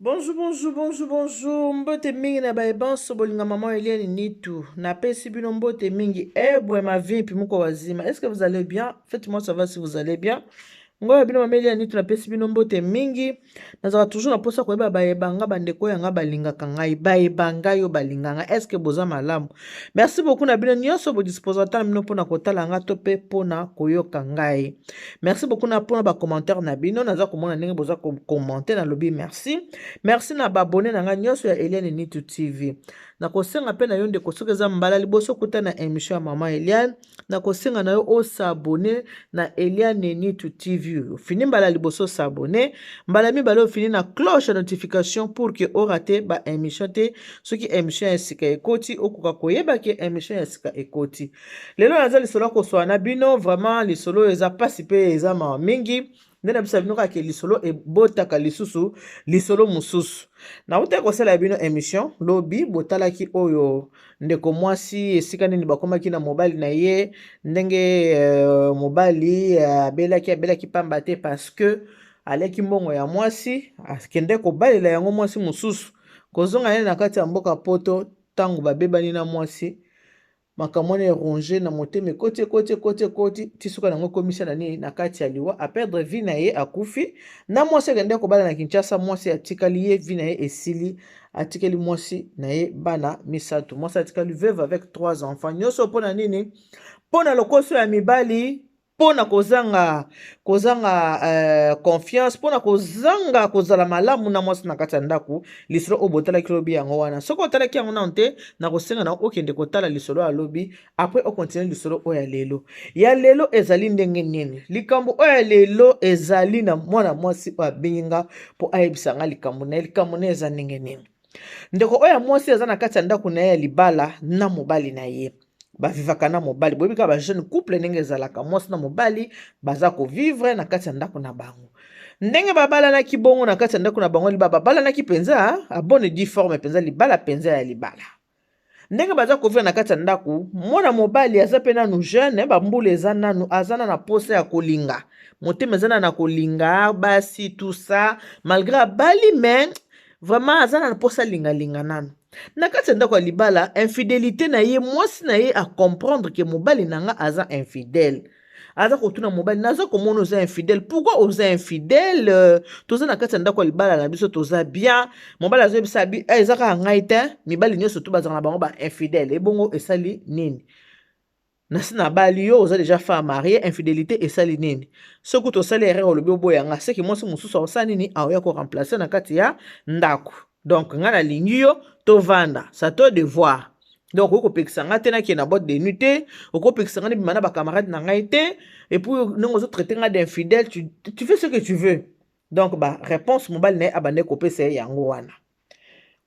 Bonjour, bonjour, bonjour, bonjour. Mbote mingi na baibanso bolinga maman Eliane Nitu. Na pesi bino mbote mingi. Eh, boué ma vie, puis moko wazima. Est-ce que vous allez bien? Faites-moi savoir si vous allez bien. Ngoya bino mama Eliane Nitu na pesi bino mbote mingi. Nazala toujours na posa koyeba bayebanga bandeko yanga balingaka ngai. Bayebanga yo balinganga. Est-ce que boza malamu? Merci beaucoup na bino nyonso bo disposa ta mino pona kotala nga to pe pona koyoka ngai. Merci beaucoup na pona ba commentaire na bino. Naza komona ndenge boza ko commenter na lobby merci. Merci na babone na nga nyonso ya Eliane Nitu TV. Na kosenga pe na yo ndeko soki eza mbala liboso kuta na émission ya mama Eliane. Na kosenga na yo osabone na Eliane Nitu TV. Fini mbala liboso s'abonner. Mbala mibale fini na cloche de notification pour que o rate ba émission te soki émission ya sika ekoti okoka koyeba ke émission ya sika ekoti. Lelo naza lisolo ko swana bino vraiment lisolo eza pasi pe eza ma mingi. Ndena bisa bino kaka lisolo ebotaka lisusu lisolo mususu. Na uta kosala bino émission lobi botalaki oyo ndeko mwasi esika nini bakomaki na mobali na ye ndenge mobali abelaki pamba te parce que aleki mbongo ya mwasi akende kobalela yango mwasi mususu kozonga ye na kati ya mboka poto tango babebani na mwasi makambo wana eronge na motema koti tisuka nango komisa na nini na kati ya liwa aperdre vie na ye akufi na mwasi akende kobala na Kinshasa mwasi atikali ye vie na ye esili atikali mwasi na ye bana misato mwasi atikali veuve avec 3 enfants nyonso mpona nini mpona lokoso ya mibali mpona kozanga confiance mpona kozala malamu na mwasi na kati ya ndako lisolo oyo botalaki lobi yango wana soki otalaki yango nano te na kosenga na okende kotala lisolo ya lobi apres okontinue lisolo oyo ya lelo ezali ndenge nini likambo oyo ya lelo ezali na mwana mwasi oyo abengi nga mpo ayebisa nga likambo na eza ndenge nini ndeko oyo ya mwasi aza na kati ya ndako na ye ya libala na mobali na ye bavivaka na mobali boyebika ba jeune couple ndenge ezalaka mwasi na mobali baza kovivre na kati ya ndako na bango ndenge babalanaki bongo na kati ya ndako na bango libala babalanaki penza abone di forme penza libala penza ya libala ndenge baza kovivre na kati ya ndako mwana mobali aza pe nanu jeune bambula eza nanu aza na posa ya kolinga motema eza na kolinga basi tout ça malgré abali mais vraiment aza na posa linga nanu na kati ya ndako ya libala infidélité na ye mwasi na ye a comprendre ke mobali nanga aza infidèle aza kotuna mobali naza komona oza infidèle pourquoi oza infidèle toza na kati ya ndako ya libala na biso toza bien mobali azoyebisa eza kaka ngai te mibali nyonso to bazala na bango ba infidèle ebongo esali nini nasi na bali yo oza déjà femme mariée infidélité esali nini soki tosali erreur olobi oboyanga seki mwasi mosusu aosala nini aoya koremplace na kati ya ndako donc nga nalingi yo tovanda ça te devoir donc okopekisa nga te nakende na boîte de nuit te okopekisa nga nebima na bacamarade na ngai te et puis ndenge ozotraite nga d'infidèle tu fais ce que tu veux donc réponse mobali na ye abande kopesa ye yango wana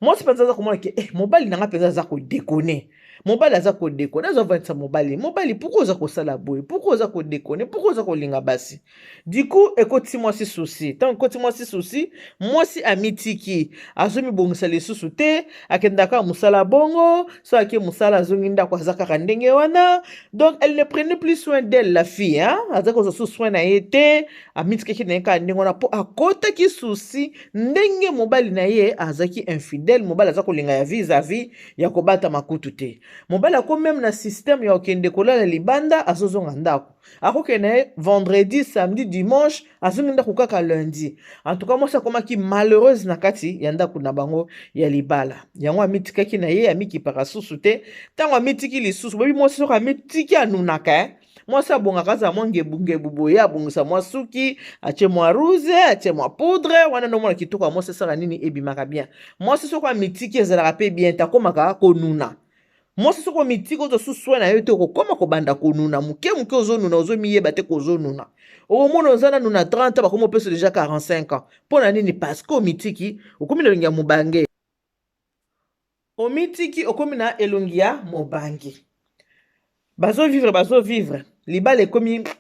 mwasi mpenza aza komona ke mobali na nga mpenza aza kodekone mobali aza kodekone azovandisa mobali pourquoi oza kosala boye pourquoi oza kodekone pourquoi oza kolinga basi du coup ekoti mwasi susi ntango ekoti mwasi susi mwasi amitiki azomibongisa lisusu te akendaka mosala bongo so ake mosala azongi ndako aza kaka ndenge wana donc elle ne prenait plus soin d'elle la fille aza kozwa su soin na ye te amitikaki na ye kaka ndenge wana mpo akotaki susi ndenge mobali na ye azaki infidèle mobali aza kolinga ya vis-à-vis ya kobata makutu te mobali ako meme na système ya okende kolala libanda azozonga ndako akokende ye vendredi samedi dimanche azongi ndako kaka lundi en tout cas mwasi akomaki malheureuse na kati ya ndako na bango ya libala yango amitikaki na ye amikipaka susu te ntango amitiki lisusu boyebi mwasi soko amitiki anunaka mwasi abongaka aza mwa ngebu boye abongisa mwa suki atie mwa rouge atie mwa poudre wana nomona kitoko ya mwasi esala nini ebimaka bien mwasi soko amitiki ezalaka pe bien takomaka konuna mwasi soko amitiki ozwa soin na yo te okokoma kobanda konuna moke ozonuna ozomiyeba te kozonuna okomona oza nanu na 30 bakoma opesa deja 45 ans mpona nini parce que omitiki okomi na elongi ya mobange omitiki okomi na elongi ya mobange bazovivre libala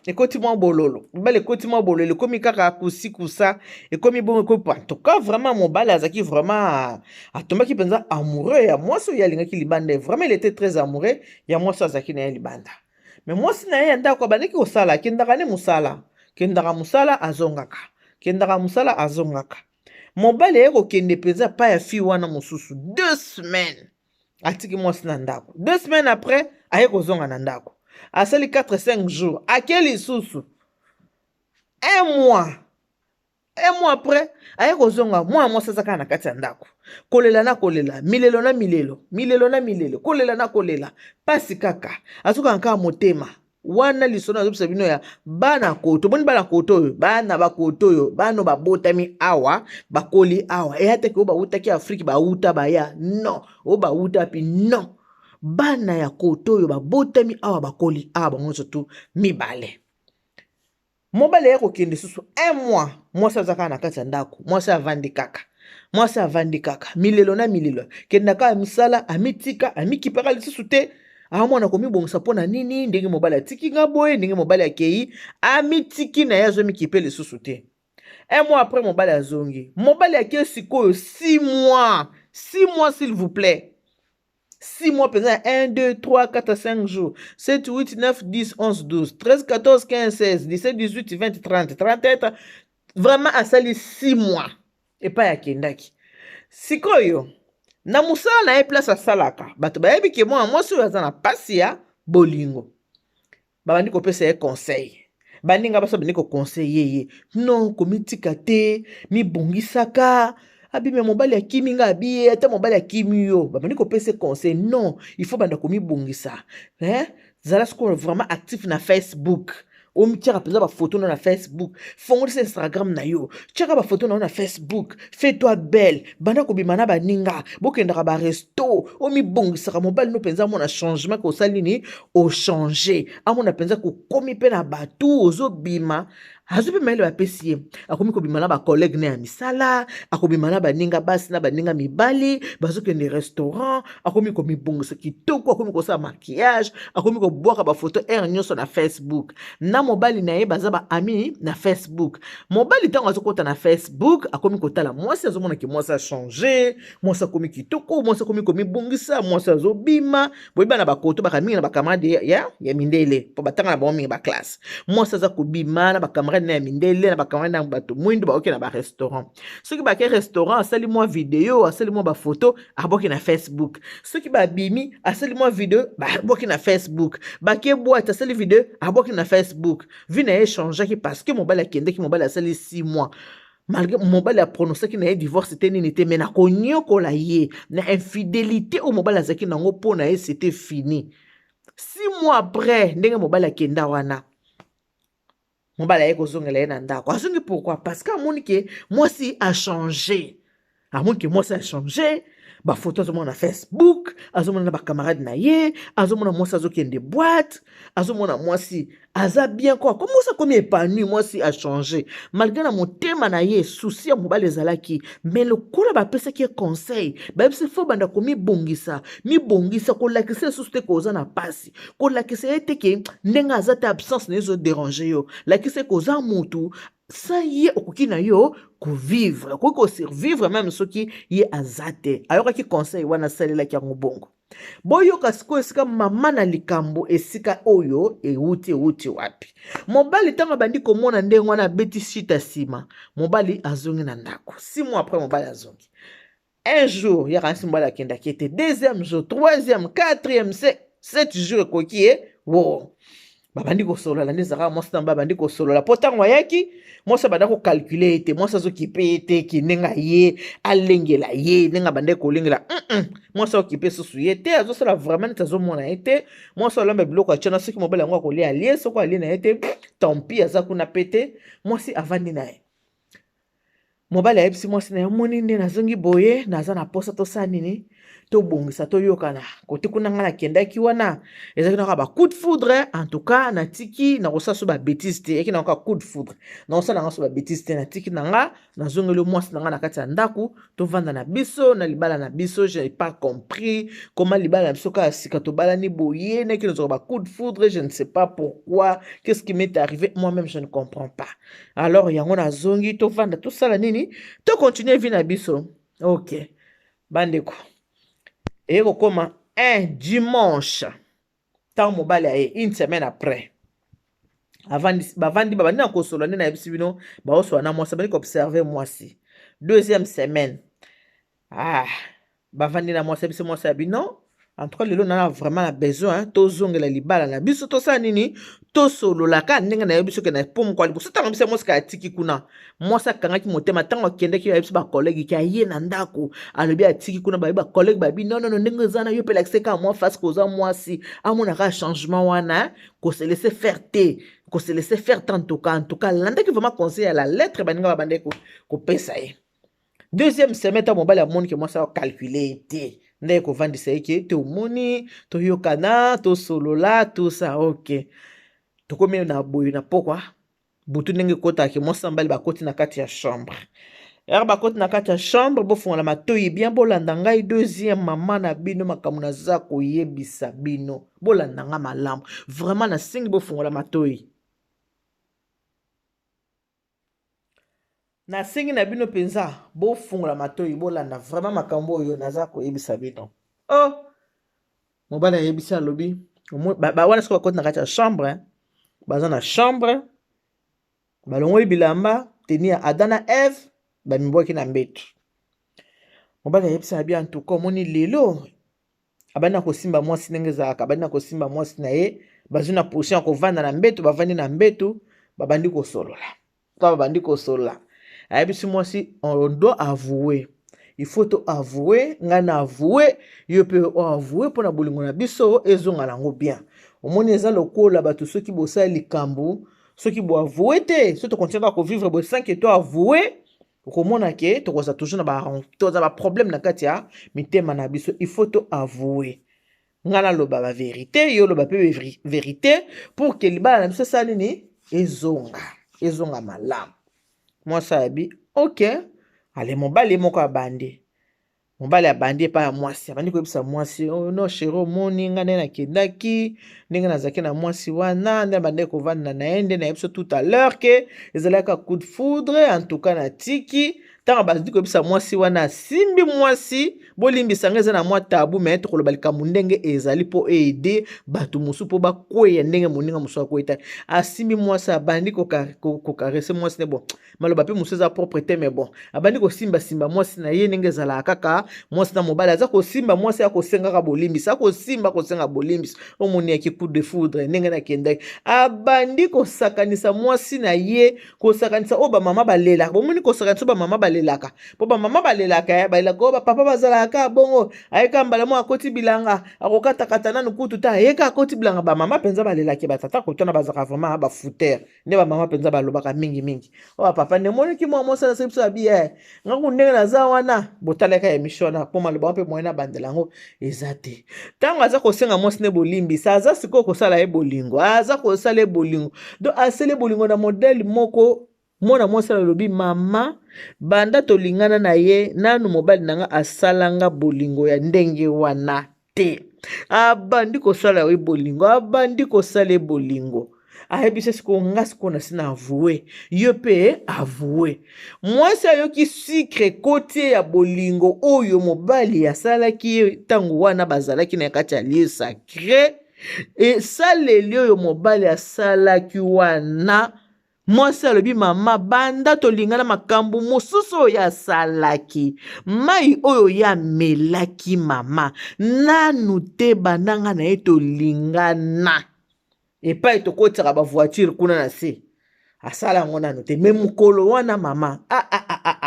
ekoti mwa bololo libala ekoti mwa bololo ekomi kaka kusa ekomi bongo ekomi en tout cas vraiment mobali azaki vraiment atombaki mpenza amoureux ya mwasi oyo alingaki libanda vraiment il était très amoureux ya mwasi azalaki na ye libanda mais mwasi na ye ya ndako abandaki kosala akendaka ne mosala kendaka mosala azongaka mobali aye kokende mpenza pa ya fille wana mosusu 2 semaines atiki mwasi na ndako. 2 semaines après aye kozonga na ndako, asali 4-5 jours ake lisusu 1 mois. 1 mois après aye kozonga mwana mwasi aza kaka na kati ya ndako, kolela na kolela, milelo na milelo, milelo na milelo, kolela na kolela, pasi kaka azokaka kaka motema wana. Lisono azopesa bino ya bana koto, boni bana koto oyo bana bakoto oyo bano babotami awa bakoli awa eyataki oyo bautaki Afrique bauta baya non, oyo bauta pi non, bana ya koto oyo babotami awa bakoli awa bango nyonso tu mibale. Mobali aye kokende susu 1 mois mwasi aza kaka na kati ya ndako, mwasi avandi kaka, mwasi avandi kaka, milelo na milelo, kenda kaka misala amitika amikipaka lisusu te. Amona komibongisa mpona nini? Ndenge mobali atiki nga boye, ndenge mobali akei amitiki na ye azomikipe lisusu te. 1 mois après mobali azongi, mobali akei sikoyo 6 mois. 6 mois s'il vous plaît. 6 mois pesant 1, 2, 3, 4, 5 jours, 7, 8, 9, 10, 11, 12, 13, 14, 15, 16, 17, 18, 20, 30, 31, vraiment asali 6 mois. Et pas ya kendaki. Sikoyo, na musala na ye place asalaka, bato bayebi ke mwana mwasi oyo aza na pasi ya bolingo. Babandi kopesa ye conseil. Bandinga baso bandi ko conseil ye. Non, komitika te, mibongisaka. Abime mobali akimi nga abiye, ata mobali akimi yo. Babandi kopesa conseil. Non, il faut banda komibongisa. Zala siko vraiment actif na Facebook. Omi tchaka pesa ba photo na Facebook, fongolisa Instagram na yo, tchaka ba photo na Facebook, fais-toi belle, banda kobima na baninga, bokendaka ba resto, omi bongisaka mobali no penza mona changement ko salini o changer, amona penza ko komi pe na batu ozo bima. Azupe maile bapesi ye, akomi kobima na ba collègue na ya misala, akobima na baninga basi na baninga mibali, bazokende restaurant, akomi komibongisa kitoko, akomi kosala maquillage, akomi kobwaka ba photo nyonso na Facebook. Na mobali na ye baza ba ami na Facebook. Mobali tango azokota na Facebook, akomi kotala mwasi azomona ki mwasi a changer, mwasi akomi kitoko, mwasi akomi komibongisa, mwasi azobima, boyiba na bakoto bakaminga na bakamade ya mindele, po batanga na bango mingi ba classe. Mwasi aza kobima na bakamade na mindele na bakamade na bato mwindu baoke na ba restaurant. Soki ba ke restaurant asali mwa video, asali mwa ba photo, aboki na Facebook. Soki ba bimi asali mwa video, aboki na Facebook. Ba ke boîte asali video, aboki na Facebook. Vi na ye changeaki parce que mobali akendeki mobali asali 6 mois. Malgré mobali a prononcé qu'il n'a divorce te nini te, mais na konyokola ye na infidélité au mobali azaki nango po na ye c'était fini. 6 mois après ndenge mobali akenda wana, mobali aye kozongela ye na ndako. Azongi pourquoi? Parce que amoni ke mwasi a changé. Amoni ke mwasi a changé. Ba photo azomona na Facebook, azomona na ba camarade na ye, azomona mwasi azokende boîte, azomona mwasi aza bien quoi. Comment ça comme épanoui mwasi a changé. Malgré na motema na ye souci ya mobali ezalaki, mais le kola ba pesa ki conseil, ba bise fo banda komi bongisa ko lakisa souci te koza na pasi. Ko lakisa ete ke ndenga azata absence na zo déranger yo. Lakisa koza mutu ça y est okoki na yo ko vivre, ko survivre même soki ye azate. Ayoka ki conseil wana salela ki ngobongo. Boyo kasiko esika mama na likambo esika oyo euti wapi. Mobali tanga bandi komona ndenge wana beti shita sima. Mobali azongi na ndako. 6 mois après mobali azongi. Un jour, ya kansi mobali akenda kete. Deuxième jour, troisième, quatrième, 7 jours koki wo. Babandi ko solo la nezaka mwasi tamba bandi ko solo la potango yaki mwasi banda ko calculer ete mwasi azokipe ete kinenga ye alengela ye nenga bande ko lengela mwasi okipe susu ye te azosala vraiment tazomona ete mwasi olamba biloko achana soki mobile yango akolia alie soko alie na ete tampi aza kuna pete mwasi avandi na ye. Mobile ayebisi mwasi na ye moni nde nazongi boye naza na posa tosala nini to bongisa to yokana kote kuna nga nakendaki wana ezaki na ba coup de foudre. En tout cas na tiki na kosa so ba bêtise te eki na ka coup de foudre na kosa na so ba bêtise te na tiki na nga nazongeli mwasi na nga na kati ya ndaku to vanda na biso na libala na biso. Je n'ai pas compris comment libala na biso ka sika to bala ni boye na ki na ba coup de foudre. Je ne sais pas pourquoi, qu'est-ce qui m'est arrivé, moi-même je ne comprends pas. Alors yango na zongi to vanda to sala nini to continuer vie na biso. OK bandeko et comment un dimanche tant mobile aye une semaine après avant bavandi babandi na kosolo na yebisi bino ba oso na mwasi bani ko observer mwasi deuxième semaine bavandi na mwasi biso mwasi abi non. En tout cas, lelo na vraiment besoin tozongela libala na biso tosala nini tosololaka ndenge na yebiso ke na pomu kwa liboso ntango biso mwasi atiki kuna mwasi akangaki motema ntango akendaki ya biso bakolege ki aye na ndako alobi atiki kuna babi bakolege babi non ndenge eza na yo mpe lakise kaka mwa fasi koza mwasi amonaka changement wana kose laisser faire te kose laisser faire te en tout cas landaki vraiment conseil ya la lettre baninga babande kopesa ye. Deuxième semaine ta mobali amoni ke mwasi akalcule te ndenge kovandisa ye ke te omoni toyokana tosolola tosa ok tokomi na boye na pokwa butu ndenge kotaki mwasi mbali bakoti na kati ya chambre ere bakoti na kati ya chambre bofungola matoyi bien bolanda ngai deuxième mama na bino makambo naza koyebisa bino bolanda nga malamu vraiment nasengi bofungola matoyi nasengi na bino penza bofungola matoyi bolanda vraiment makambo oyo naza koyebisa bino. Oh mobali ayebisi alobi wana soki bakoti na kati ya chambre baza na chambre balongoli bilamba teni ya Adam na Eve bamibwaki na mbeto. Mobali ayebisa abi en tout cas omoni lelo abandi na kosimba mwasi ndenge ezalaka abandi na kosimba mwasi na ye bazwi na position ya kovanda na mbeto bavandi na mbeto babandi kosolola ayebisi mwasi on doit avouer. Il faut to avouer nga na avouer yo pe avouer pona bolingo na biso ezonga nango bien. Omoni eza lokola bato soki bosala likambo soki bo avouer te so to continue ko vivre bo sans que to avouer okomona ke to koza toujours na ba problème na kati ya mitema na biso. Il faut to avouer nga na loba ba vérité yo loba pe vérité pour que libala na biso sala nini ezonga malamu. Moi sabi OK ale mobali moko abandi mobali abandi pa ya mwasi abandi koyebisa mwasi oh no chéri omoni nga nde nakendaki ndenge nazalaki na mwasi wana nde abandi kovanda na ye nde nayebi biso tout à l'heure ke ezalaka coup de foudre en tout cas na tiki ntango bazali koyebisa mwasi wana asimbi mwasi bolimbisa nga eza na mwa tabu me tokoloba likambo ndenge ezali mpo ede bato mosusu mpo bakweya ndenge moninga mosusu akweyita asimbi mwasi abandi kokarese mwasi ne bon maloba mpe mosusu eza propre te me bon abandi kosimbasimba mwasi na ye ndenge ezalaka kaka mwasi na mobali aza kosimba mwasi akosengaka bolimbisa akosenga bolimbisa omoni yaki coup de foudre ndenge nakendaki abandi kosakanisa mwasi na ye kosakanisa oyo bamama balelaka bomoni kosakanisa oyo bamama balelaka mpo bamama balelaka balelaka oyo bapapa bazalaka bongo ayeka mbala mo akoti bilanga akokatakata nanu kutu ta ayeka akoti bilanga bamama mpenza balelaki batata kotana bazalaka vraiment bafutere nde bamama mpenza balobaka mingi oyo bapapa nde moniki mwa mosala se biso abi ngaku ndenge naza wana botalaka émission na mpo maloba mpe moyen na bandela yango eza te ntango aza kosenga mwasi nde bolimbisa aza sikoyo kosala ye bolingo aza kosala ye bolingo donc asala bolingo na modele moko mwana mwasi alobi mama banda tolingana na ye nanu mobali nanga asalanga bolingo ya ndenge wana te abandi kosala ye bolingo abandi kosala ye bolingo ayebisa siko nga siko na sina avoué yo pe avoué mwasi ayoki sucre kotie ya bolingo oyo mobali asalaki ntango wana bazalaki na kati ya lieu sacré esaleli oyo mobali asalaki wana mwasi alobi mama banda tolingana makambo mosusu oyo asalaki mai oyo yamelaki mama nanu te bandanga na ye tolingana epai tokotaka bavoiture kuna na se asala yango nanu te me mokolo wana mama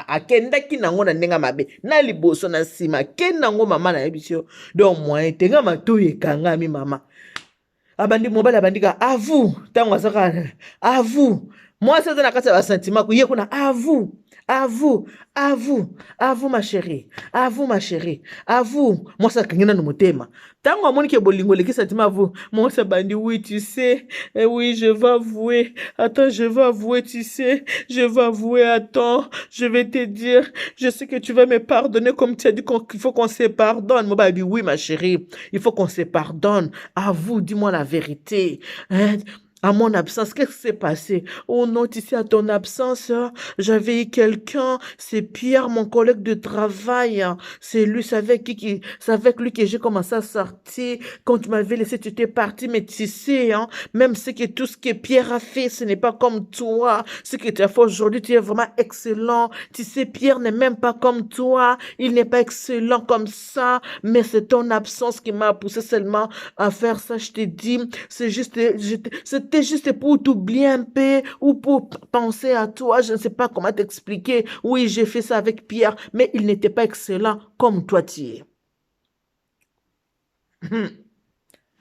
akendaki nango na ndenge mabe na liboso na nsima akenda nango mama na yebi sio donc moyen te nga matoyi ekangami mama abandi mobali abandika avu ntango azaka avu mwasi aza na kati ya basentiment koye kuna avu ma chérie avu mwasi akangi nanu motema ntango amoni ke bolingo eleki sentiment avu mwasi abandi oui tu sais oui je vais avouer attends je vais avouer tu sais je vais avouer attends je vais te dire je sais que tu vas me pardonner comme tu as dit qu'il faut qu'on se pardonne mobali abi oui ma chérie il faut qu'on se pardonne avoue dis-moi la vérité à mon absence, qu'est-ce qui s'est passé? Oh non, tu sais, à ton absence, j'avais eu quelqu'un, c'est Pierre, mon collègue de travail. C'est lui, c'est avec lui que j'ai commencé à sortir. Quand tu m'avais laissé, tu étais parti, mais tu sais, hein, même tout ce que Pierre a fait, ce n'est pas comme toi. Ce que tu as fait aujourd'hui, tu es vraiment excellent. Tu sais, Pierre n'est même pas comme toi. Il n'est pas excellent comme ça, mais c'est ton absence qui m'a poussé seulement à faire ça. Je te dis, c'était juste pour t'oublier un peu ou pour penser à toi. Je ne sais pas comment t'expliquer. Oui, j'ai fait ça avec Pierre, mais il n'était pas excellent comme toi tu es.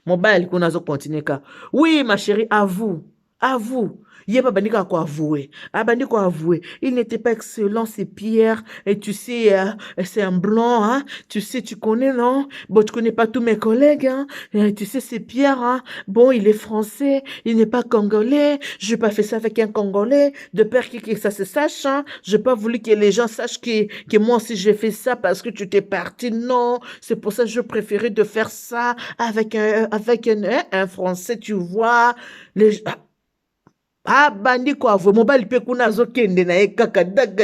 Mobile qu'on a continué ka. Oui, ma chérie, avoue. Avoue. Il pas bandika quoi avouer. Ah, bandika avouer. Il n'était pas excellent, c'est Pierre. Et tu sais, c'est un blanc, hein. Tu sais, tu connais, non? Bon, tu connais pas tous mes collègues, hein. Et tu sais, c'est Pierre, hein. Bon, il est français. Il n'est pas congolais. Je n'ai pas fait ça avec un Congolais. De peur que ça se sache, hein. Je n'ai pas voulu que les gens sachent que moi aussi j'ai fait ça parce que tu t'es parti. Non. C'est pour ça que je préférais de faire ça avec un Français, tu vois. Les, bandi kwa vo mobile pe kuna zo kende na ye kaka daga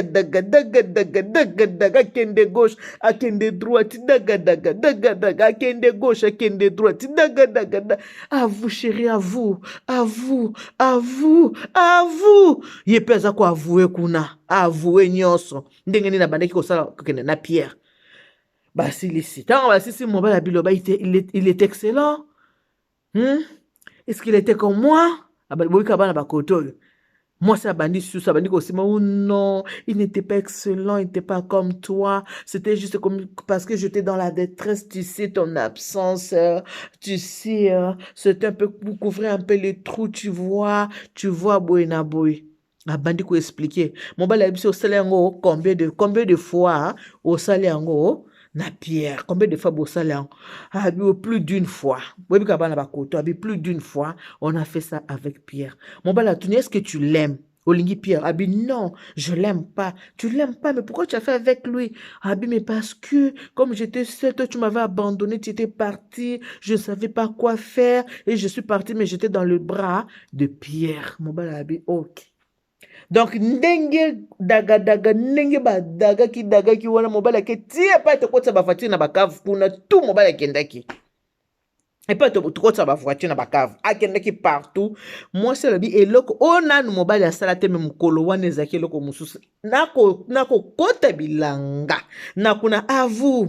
kende gauche akende droite daga akende gauche akende droite daga. À vous chérie, à vous ye pesa kwa avouer kuna avouer nyonso ndenge nini na bandaki kosala kokende na Pierre basilisi tango basilisi mobile biloba il est excellent. Est-ce qu'il était comme moi? Moi, c'est Abandi sous Abandi aussi. Oh non, il n'était pas excellent, il n'était pas comme toi. C'était juste comme parce que j'étais dans la détresse, tu sais, ton absence, tu sais, c'était un peu pour couvrir un peu les trous, tu vois, Boyna Boy. Abandi ko expliquer. Mon bal a au salaire combien de fois hein, au salaire na Pierre, combien de fois Bossalan a plus d'une fois. Plus d'une fois, on a fait ça avec Pierre. Mon balatuni, est-ce que tu l'aimes? Olingi Pierre, Abi, non, je l'aime pas. Tu l'aimes pas, mais pourquoi tu as fait avec lui? Abi, mais parce que, comme j'étais seule, toi, tu m'avais abandonné, tu étais parti, je ne savais pas quoi faire, et je suis partie, mais j'étais dans le bras de Pierre. Mon balabi, ok. Donc ndenge daga ndenge daga ki wana mobala ke tie pa te kotsa ba voiture na bakavu kuna tout mobala kendaki. Et pas tout kotsa ba voiture na bakavu akendaki partout. Moi c'est le bi eloko ona no mobala sala te même kolo wana ezaki eloko mususu. Nako kota bilanga. Nakuna avouer.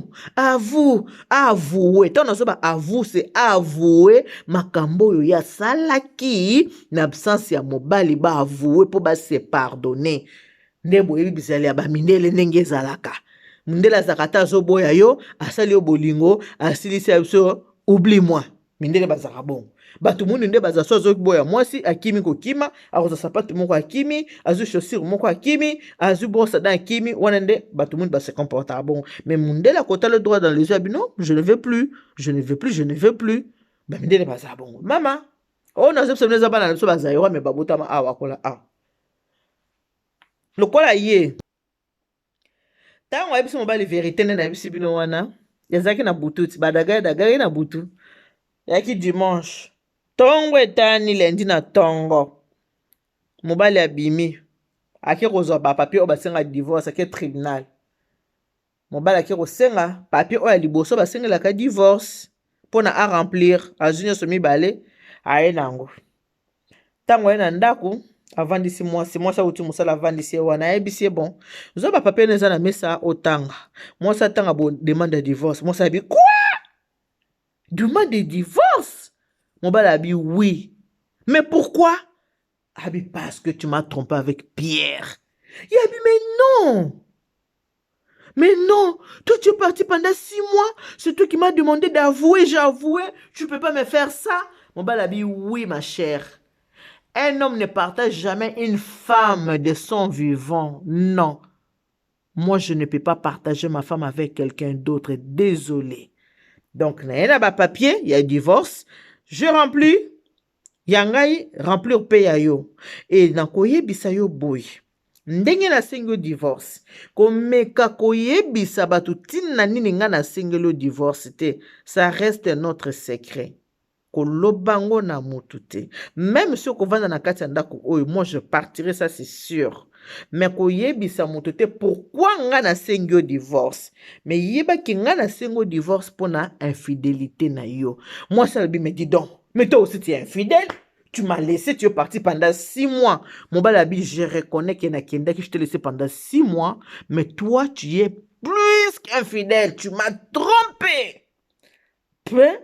Tant on ba avouer c'est avouer makambo yo ya salaki na absence ya mobali ba avouer pour ba se pardonner. Ndebo yebi bizali ya ba mindele ndenge ezalaka. Mindela zakata zo boya yo asali yo bolingo asilisi ya biso oublie-moi. Mindele bazaka bon. Batu mundu nde baza sozo boya mwasi akimi kokima akoza sapato moko akimi azu chaussure moko akimi azu brosse dents akimi wana nde batu mundu ba se comporta bon. Mais mundela kota le droit dans les yeux non, je ne veux plus. Ba mindele baza bon. Mama, oh na zepse mneza bana na so bazayo me babota ma awa kola a. Lokola ye. Tango abiso mobali vérité na bisi bino wana. Yazaki na bututi daga na butu. Yaki dimanche. Tongo etani lendi na tongo. Mobali abimi. Aki kozwa ba papier o basenga divorce aki tribunal. Mobali aki kosenga papier o ya liboso basenga la ka divorce pona a remplir azunya somi bale aye nango. Tango ena ndako avandisi mwasi uti musala avandisi wana yebisi bon. Zo ba papier neza na mesa otanga. Mwasi atanga bo demande de divorce. Mwasi abi quoi? Demande de divorce? Mon bal a dit oui. Mais pourquoi? Abi, parce que tu m'as trompé avec Pierre. Il a dit, mais non. Mais non. Toi, tu es parti pendant 6 mois. C'est toi qui m'as demandé d'avouer. J'ai avoué. Tu ne peux pas me faire ça. Mon bal a dit oui, ma chère. Un homme ne partage jamais une femme de son vivant. Non. Moi, je ne peux pas partager ma femme avec quelqu'un d'autre. Désolé. Donc, il y a un papier, il y a un divorce. Je remplis. Yangai remplir paye yo. Et na koyebisa yo boy. Ndenge na single divorce. Komeka koyebisa batu tina nini nga na single divorce te. Ça reste notre secret. kolobango na mutu te. Même si okovanda na kati ya ndako oyo, moi je partirai, ça c'est sûr. Mais koyebisa mutu te pourquoi nga nasengi yo divorce. Mais yebaki nga nasengi yo divorce pona infidélité na yo. Moi ça me dit donc, mais toi aussi tu es infidèle. Tu m'as laissé, tu es parti pendant 6 mois. Mon balabi, je reconnais qu'il y a Kenda que je t'ai laissé pendant 6 mois, mais toi tu es plus qu'infidèle. Tu m'as trompé. Hein?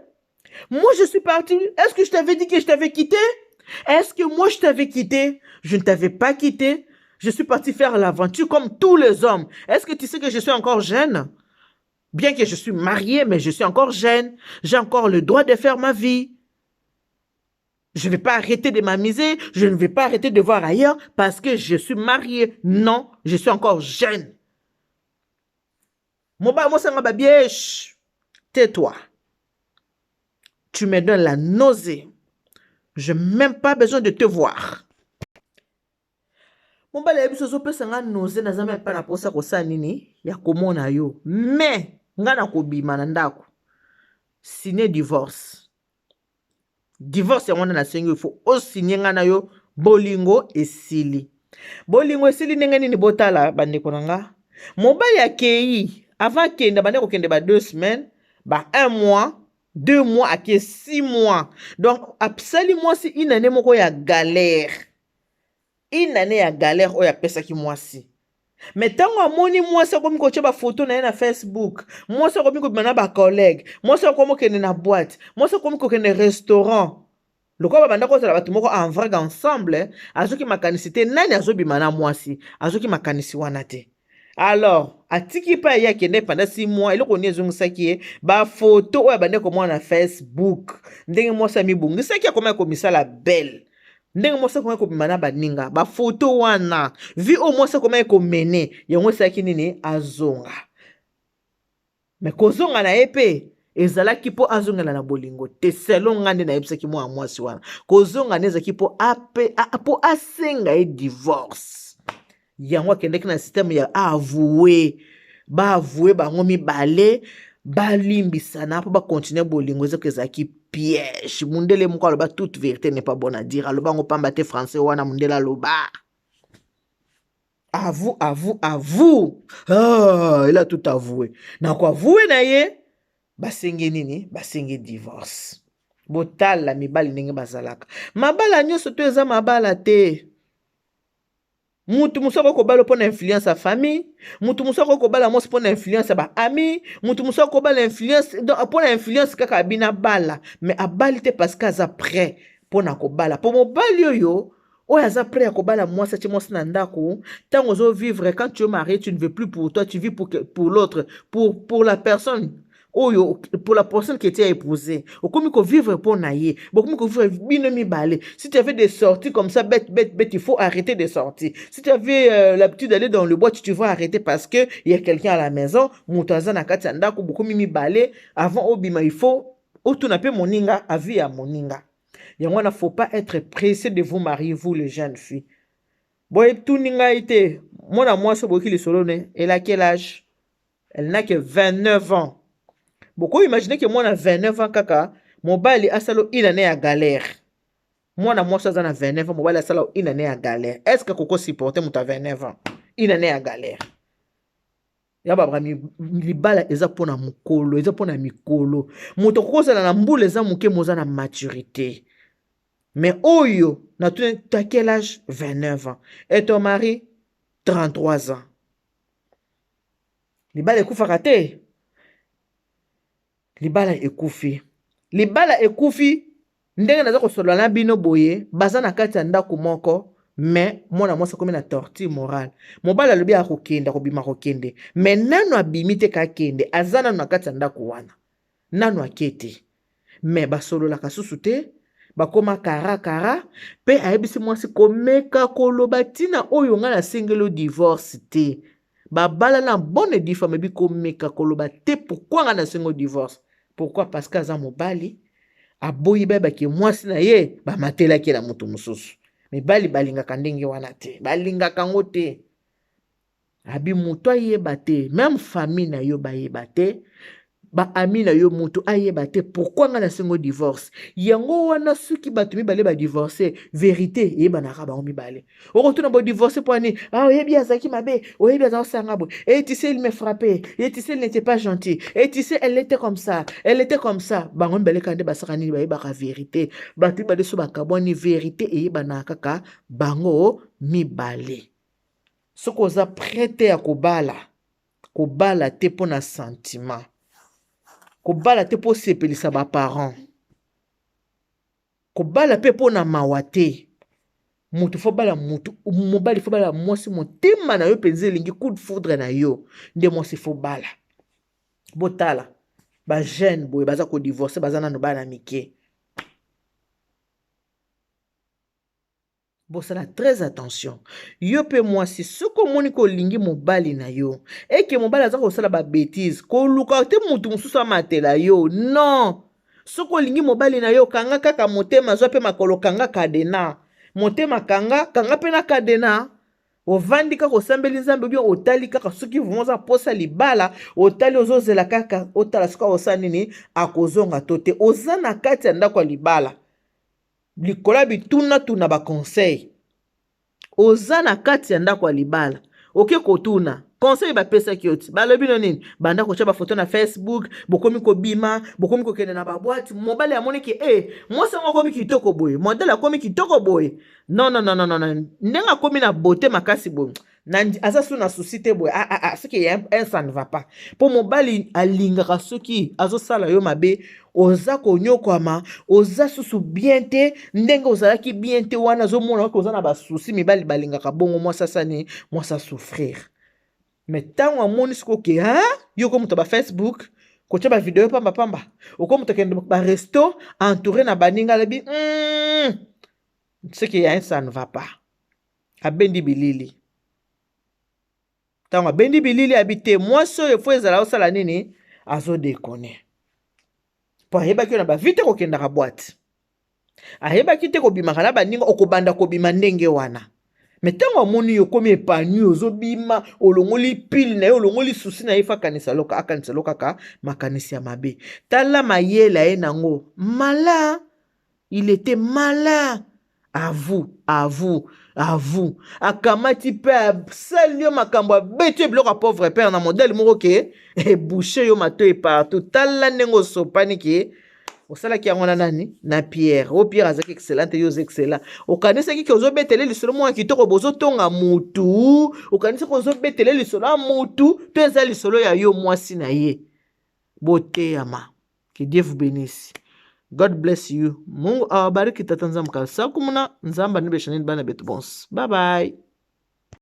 Moi, je suis parti. Est-ce que je t'avais dit que je t'avais quitté? Est-ce que moi, je t'avais quitté? Je ne t'avais pas quitté. Je suis parti faire l'aventure comme tous les hommes. Est-ce que tu sais que je suis encore jeune? Bien que je suis mariée, mais je suis encore jeune. J'ai encore le droit de faire ma vie. Je ne vais pas arrêter de m'amuser. Je ne vais pas arrêter de voir ailleurs parce que je suis mariée. Non, je suis encore jeune. Tais-toi. Tu me donnes la nausée. Je n'ai même pas besoin de te voir. Mon bala yebiso zo pesa nga nausée na zama pa na posa ko sa nini ya komona yo. Mais nga na kobima na ndako. Signer divorce. Divorce ya wana na sengi, il faut o signer nga na yo bolingo esili. Bolingo esili ndenge nini botala bandeko na nga. Mobali akei avant kenda bandeko kende ba 2 semaines, ba 1 mois, 2 mois ake 6 mois. Donc absali moi si une année moko ya galère. Une année ya galère oya pesa ki moi si. Mais tant que moni moi ça comme ko ba photo na Facebook, moi ça comme ko bana ba collègue, moi ça comme ko na boîte, moi ça comme ko na restaurant. Le quoi banda ko sala batu moko en vrai ensemble, azoki makanisité nani azobima na moi si, azoki makanisi wana te. Alors, atiki pa ya kende pendant 6 mois, il connaît zongusaki ba photo oya banda ko na Facebook. Ndenge moi ça mi bungi, ça ki a comme komisa la belle. Ndenge mosa koma ko bimana baninga ba photo wana vi o mosa koma ko mene yango saki nini azonga. Mais kozonga na epe ezalaki po azongela na bolingo te selon ngande na ebisaki mo amwasi wana kozonga nezaki po ape po asenga e divorce yango akendeki na système ya avouer ba avouer bango mibale balimbisana po ba continuer bolingo ezako ezaki piège. Mundele moko aloba toute vérité n'est pas bonne à dire. Aloba ngo pamba te français wana mundela aloba. Avoue. Ah, il a tout avoué. Na ko avoué na ye basenge nini? Basenge divorce. Botala mibali ndenge bazalaka. Mabala nyonso to eza mabala te. Mutu musoko ko balo pona influence à famille, mutu musoko ko bala mos pona influence ba ami, mutu musoko ko bala influence pona influence kaka bina bala, mais abalite parce qu'aza prêt pona ko bala. Po mo bali yo, oya aza prêt à ko bala moi ça ti mos na ndako, tant ozo vivre quand tu es marié, tu ne veux plus pour toi, tu vis pour l'autre, pour la personne. Oyo, pour la personne qui était épousée, au comme il faut vivre pour naïe, beaucoup que vivre binomi balé. Si tu avais des sorties comme ça, bête, il faut arrêter de sortir. Si tu avais l'habitude d'aller dans le bois, tu vas arrêter parce que il y a quelqu'un à la maison. Moutaza na katanda ko beaucoup mimi balé avant obima il faut otunape moninga avis à moninga. Yango na faut pas être pressé de vous marier vous les jeunes filles. Boy tout ninga été, moi so boki le solo ne, elle a quel âge? Elle n'a que 29 ans. Beaucoup imaginez que moi, à 29 ans, kaka, mon bali a salo une année à galère. Moi, ça, à 29 ans, mon bali a salo une année à galère. Est-ce que Coco supporte mon 29 ans? Une année à galère. Yaba brami, libala eza pona mukolo, eza pona mikolo. Moto kosa na mbule eza muke moza na maturité. Mais oyo, na tu as quel âge? 29 ans. Et ton mari? 33 ans. Libala ekufa kate. Libala ekufi. Libala ekufi. Ndenge naza kosolola na bino boye. Baza na kati ya ndako moko. Mais mwana mwasa komi na torture morale. Mobala lobi akokende akobima kokende. Mais nano abimi te kakende. Aza nano na kati ya ndako wana. Nano akete. Mais basolola kasusu te. Bakoma kara. Pe ayebisi mwasi komeka koloba tina oyo nga na sengelo divorce te. Babala na bonne difame bi komeka koloba te. Pourquoi nga na sengelo divorce? Pourquoi? Parce qu'aza mobali aboyi beba ke mwasi na ye ba matela ke na mutu mususu. Mais balinga kandenge wana te. Balinga kango te. Abi mutu ayeba te. Même famille na yo ba yeba te. ba amina yo mutu ayeba te pourquoi nga na sengo divorce yango wana suki bato mibale ba divorcer vérité yeba na ba mibale okotuna bo divorcer poani oyebi azaki mabe oyebi azaki sanga bo et tu sais il me frappait et tu sais il n'était pas gentil et tu sais elle était comme ça bango mibale kande basaka nini bayeba ka vérité bato mibale so bakabwani vérité yeba na kaka bango mibale soko oza prêt ya kobala te po na sentiment kobala te po sepelisa ba parents kobala pe po na mawa te mutu fo bala mutu mobali fo bala mwasi motema na yo penza elingi coup de foudre na yo nde mwasi fo bala botala ba jeune boye baza ko divorcer baza nano bana mike bosala très attention yo pe mwasi soko moni ko lingi mobali na yo eke mobali aza kosala ba bêtise ko luka te mutu mususu amatela yo non soko lingi mobali na yo kanga kaka motema zwa pe makolo kanga kadena motema kanga pe na kadena ovandi kaka osambeli nzambe bien otali kaka soki vraiment posa libala otali ozozela kaka otala soka osa nini akozonga to te oza na kati ya ndako ya libala likola bituna ba conseil oza na kati ya ndako ya libala oke kotuna conseil bapesa kioti balobi no nini banda kotia bafoto na Facebook bokomi kobima bokomi kokende na babwati mobali amoni ke mwasi yango akomi kitoko boye modele akomi kitoko boye non ndenge akomi na beauté makasi boye aza su na souci te boye soki ça ne va pas po mobali alingaka soki azosala yo mabe oza konyokwama oza susu bien te ndenge ozalaki bien te wana azomona oke oza na basusi mibali balingaka bongo mwasi asani mwasi asouffrir mais ntango amoni sikoke yo ko moto ba Facebook kotia ba video pamba oko moto kende ba resto entouré na baninga labi ce qui est ça ne va pas abendi bilili ntango abendi bilili habité mwasi oyo fo ezala osala nini azo déconner po ayebaki na ba vite kokendaka boîte ayebaki te kobimaka na baninga okobanda kobima ndenge wana mais ntango amoni yo komi epanu ozobima olongoli pile na yo olongoli susi na ye fa akanisa lo kaka makanisi ya mabe tala mayela ye nango malin il était malin avoue akamati pe asali yo makambo abeti biloko ya pauvre père na modèle moko ke ebouche yo matoi partout tala ndenge osopani ke osalaki yango na nani na Pierre Pierre azaki excellent yo excellent okanisaki ke ozobetele lisolo mwa kitoko bozotonga mutu okanisaki ozobetele lisolo ya mutu to eza lisolo ya yo mwasi na ye boteyama que Dieu vous bénisse. God bless you. Mungu awabariki tata nzambe kabisa kumuna nzamba nibeshanini bana betu bons. Bye bye.